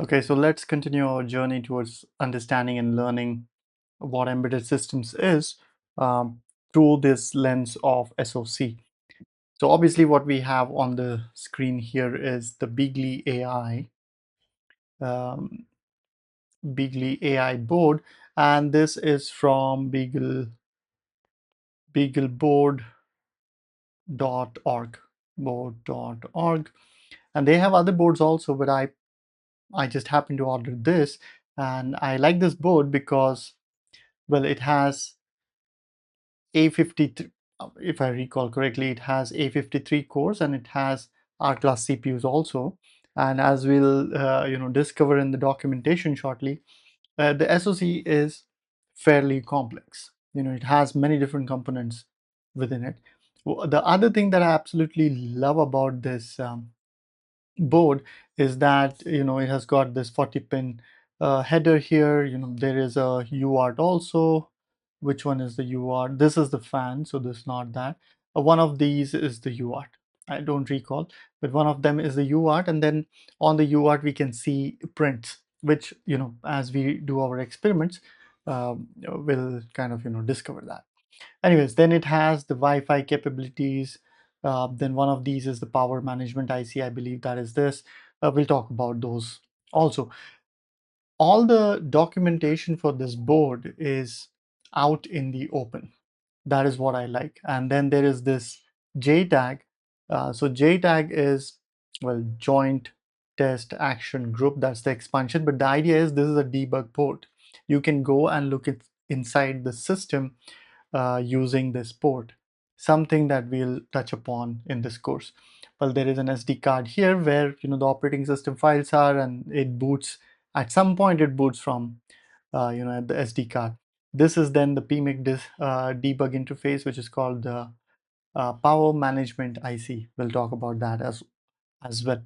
Okay, so let's continue our journey towards understanding and learning what embedded systems is um, through this lens of SoC. So obviously what we have on the screen here is the Beagle AI, um, Beagle AI board, and this is from BeagleBoard.org, board.org, and they have other boards also, but I just happened to order this, and I like this board because, well, it has A53, if I recall correctly, it has A53 cores and it has R-class CPUs also. And as we'll discover in the documentation shortly, the SoC is fairly complex. It has many different components within it. The other thing that I absolutely love about this board is that it has got this 40-pin header here. There is a UART also. Which one is the UART? This is the fan, so this is not that. One of these is the UART. I don't recall, but one of them is the UART, and then on the UART we can see prints, which as we do our experiments, we'll kind of discover that. Anyways, then it has the Wi-Fi capabilities. Then one of these is the power management IC. I believe that is this. We'll talk about those also. All the documentation for this board is out in the open. That is what I like. And then there is this JTAG. So JTAG is, well, Joint Test Action Group. That's the expansion. But the idea is this is a debug port. You can go and look at inside the system using this port, something that we'll touch upon in this course. Well, there is an SD card here where the operating system files are, and it boots at some point. It boots from at the SD card. This is then the debug interface, which is called the power management IC. We'll talk about that as well.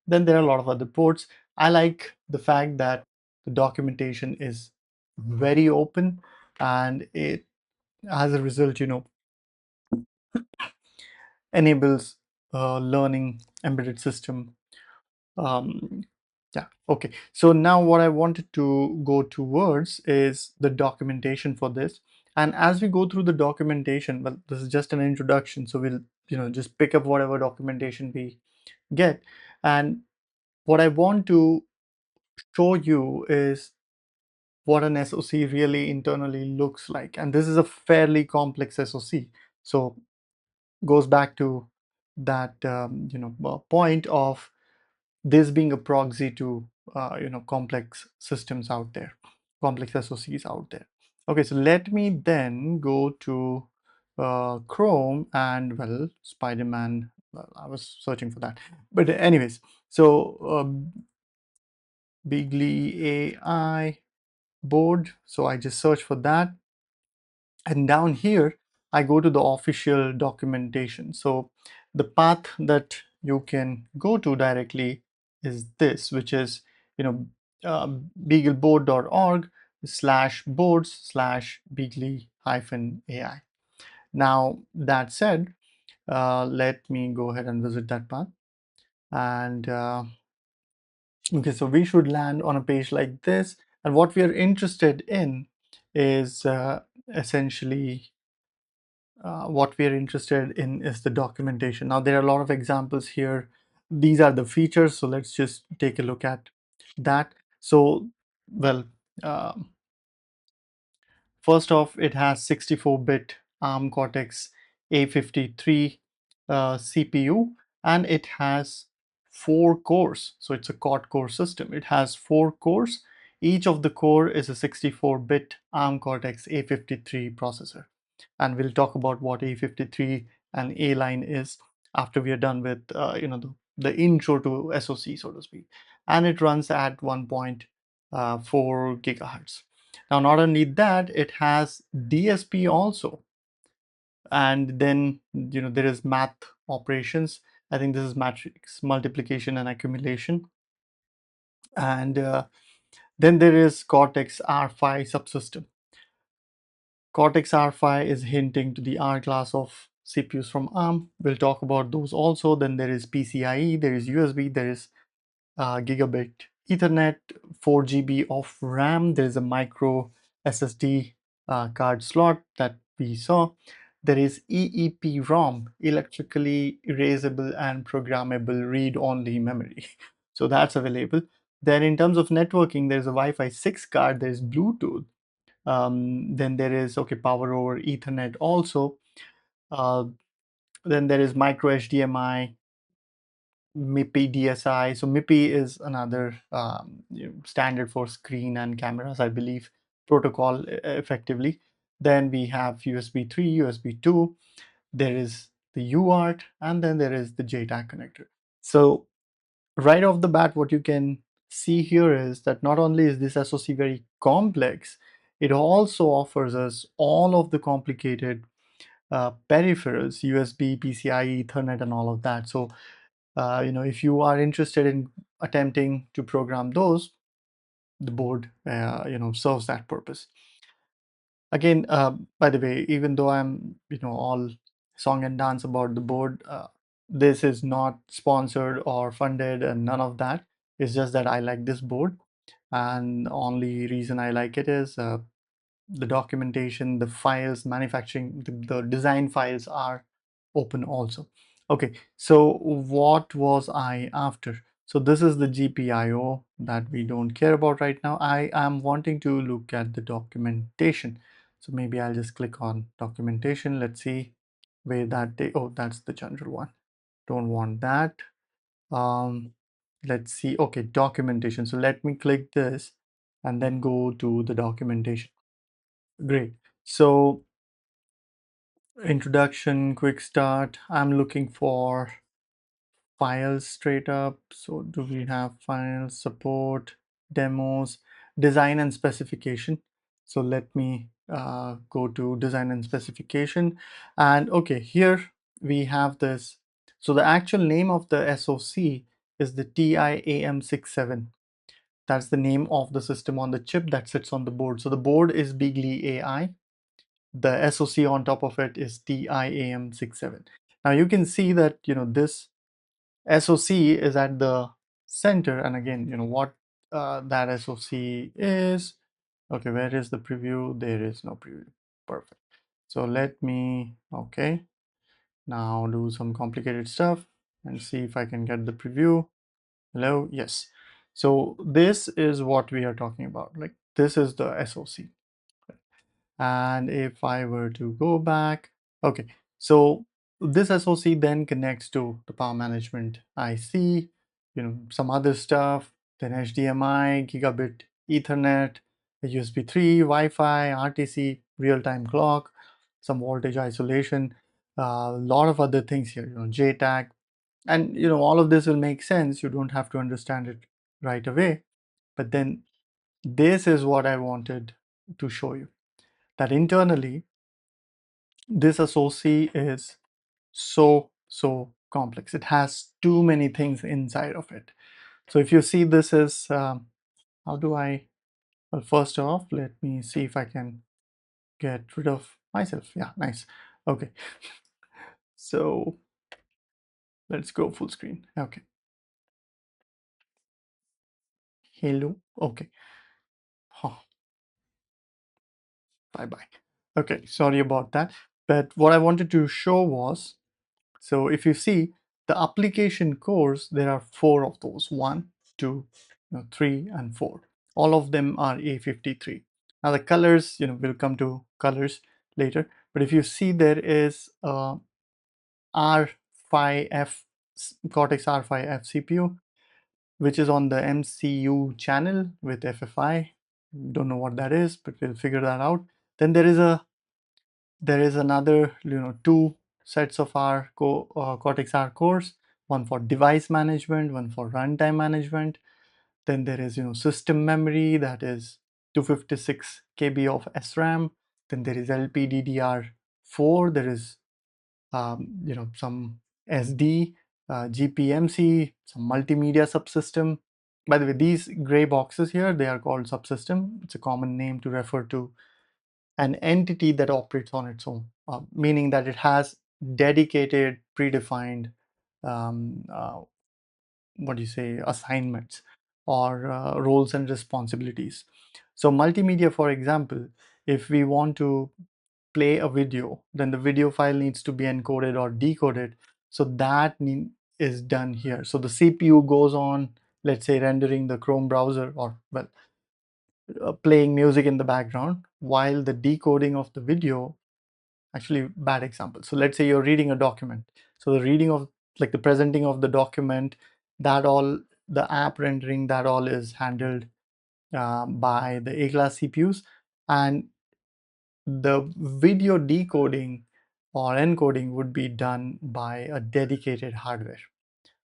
Then there are a lot of other ports. I like the fact that the documentation is very open, and it, as a result, enables learning embedded system. Um, yeah, okay. So now what I wanted to go towards is the documentation for this. And as we go through the documentation, well, this is just an introduction, so we'll just pick up whatever documentation we get. And what I want to show you is what an SoC really internally looks like. And this is a fairly complex SoC. So goes back to that point of this being a proxy to complex systems out there, complex SoCs out there. Okay, so let me then go to Chrome and, well, Spider-Man. Well, I was searching for that, but anyways, so Beagle AI board. So I just search for that, and down here I go to the official documentation. So the path that you can go to directly is this, which is beagleboard.org/boards/beagle-AI. Now that said, let me go ahead and visit that path. And okay, so we should land on a page like this, and what we are interested in is essentially what we are interested in is the documentation. Now there are a lot of examples here. These are the features, so let's just take a look at that. So, well, first off, it has 64-bit ARM Cortex-A53 CPU, and it has 4 cores. So it's a quad-core system. It has 4 cores. Each of the core is a 64-bit ARM Cortex-A53 processor. And we'll talk about what A53 and A-line is after we are done with the intro to SoC, so to speak. And it runs at 1.4 gigahertz. Now, not only that, it has DSP also, and then there is math operations. I think this is matrix multiplication and accumulation, and then there is Cortex-R5 subsystem. Cortex-R5 is hinting to the R class of CPUs from ARM. We'll talk about those also. Then there is PCIe, there is USB, there is gigabit Ethernet, 4 GB of RAM. There is a micro SSD card slot that we saw. There is EEPROM, electrically erasable and programmable read-only memory. So that's available. Then in terms of networking, there's a Wi-Fi 6 card, there's Bluetooth. Then there is, okay, power over Ethernet also. Uh, then there is micro HDMI, MIPI DSI. So MIPI is another standard for screen and cameras, I believe, protocol effectively. Then we have USB 3, USB 2. There is the UART, and then there is the JTAG connector. So right off the bat, what you can see here is that not only is this SoC very complex, it also offers us all of the complicated peripherals, USB, PCIe, Ethernet, and all of that. So if you are interested in attempting to program those, the board serves that purpose. Again, by the way, even though I'm all song and dance about the board, this is not sponsored or funded and none of that. It's just that I like this board, and the only reason I like it is the documentation, the files, manufacturing, the design files are open also. Okay, so what was I after? So this is the GPIO that we don't care about right now. I am wanting to look at the documentation. So maybe I'll just click on documentation. Let's see where that oh, that's the general one. Don't want that. Um, let's see. Okay, documentation. So let me click this and then go to the documentation. Great. So introduction, quick start. I'm looking for files straight up. So do we have files, support, demos, design and specification? So let me go to design and specification. And okay, here we have this. So the actual name of the SoC is the TIAM67. That's the name of the system on the chip that sits on the board. So the board is Beagle AI. The SoC on top of it is TIAM67. Now you can see that this SoC is at the center, and again what that SoC is. Okay, where is the preview? There is no preview. Perfect. So let me now do some complicated stuff and see if I can get the preview. Hello, yes. So this is what we are talking about. Like this is the SoC. And if I were to go back, okay, so this SoC then connects to the power management IC, some other stuff, then HDMI, gigabit Ethernet, USB 3, Wi-Fi, RTC, real-time clock, some voltage isolation, a lot of other things here, JTAG, and all of this will make sense. You don't have to understand it right away, but then this is what I wanted to show you, that internally this SoC is so complex. It has too many things inside of it. So if you see, this is how do I, well, first off, let me see if I can get rid of myself. Yeah, nice. Okay, so let's go full screen. Okay, hello. Okay, oh, bye bye. Okay, sorry about that, but what I wanted to show was, so if you see the application cores, there are 4 of those, 1, 2, 3, and 4. All of them are A53. Now the colors, we'll come to colors later. But if you see, there is R5F, Cortex-R5F CPU, which is on the MCU channel with FFI. Don't know what that is, but we'll figure that out. Then there is another 2 sets of our Cortex-R cores, one for device management, one for runtime management. Then there is system memory, that is 256 KB of SRAM. Then there is LPDDR4. There is some SD, GPMC, some multimedia subsystem. By the way, these gray boxes here, they are called subsystem. It's a common name to refer to an entity that operates on its own, meaning that it has dedicated, predefined, what do you say, assignments. or roles and responsibilities. So multimedia, for example, if we want to play a video, then the video file needs to be encoded or decoded. So that is done here. So the CPU goes on, let's say, rendering the Chrome browser, or well, playing music in the background, while the decoding of the video, actually bad example. So let's say you're reading a document. So the reading of, like, the presenting of the document, that all, the app rendering, that all is handled by the A-class CPUs, and the video decoding or encoding would be done by a dedicated hardware.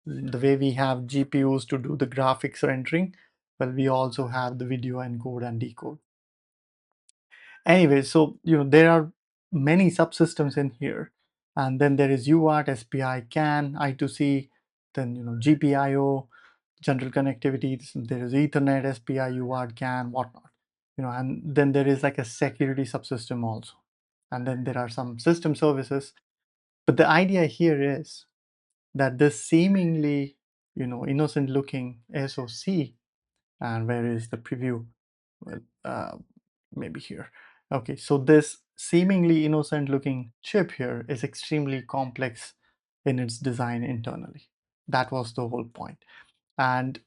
The way we have GPUs to do the graphics rendering, well, we also have the video encode and decode. Anyway, so there are many subsystems in here, and then there is UART, SPI, CAN, I2C, then GPIO, general connectivity. There is Ethernet, SPI, UART, CAN, whatnot. And then there is like a security subsystem also, and then there are some system services. But the idea here is that this seemingly innocent looking SoC, and where is the preview? Well, maybe here. Okay, so this seemingly innocent looking chip here is extremely complex in its design internally. That was the whole point. And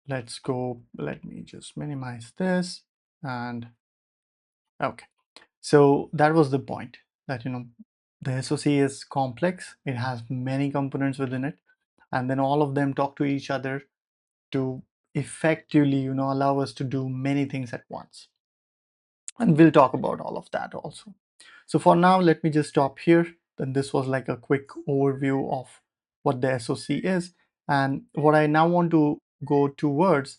let's go, let me just minimize this, and okay. So that was the point, that the SoC is complex, it has many components within it, and then all of them talk to each other to effectively allow us to do many things at once. And we'll talk about all of that also. So for now, let me just stop here. Then this was like a quick overview of what the SoC is. And what I now want to go towards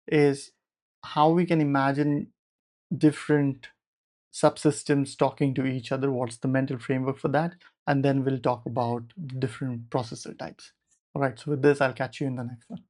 is how we can imagine different subsystems talking to each other. What's the mental framework for that? And then we'll talk about different processor types. All right, so with this, I'll catch you in the next one.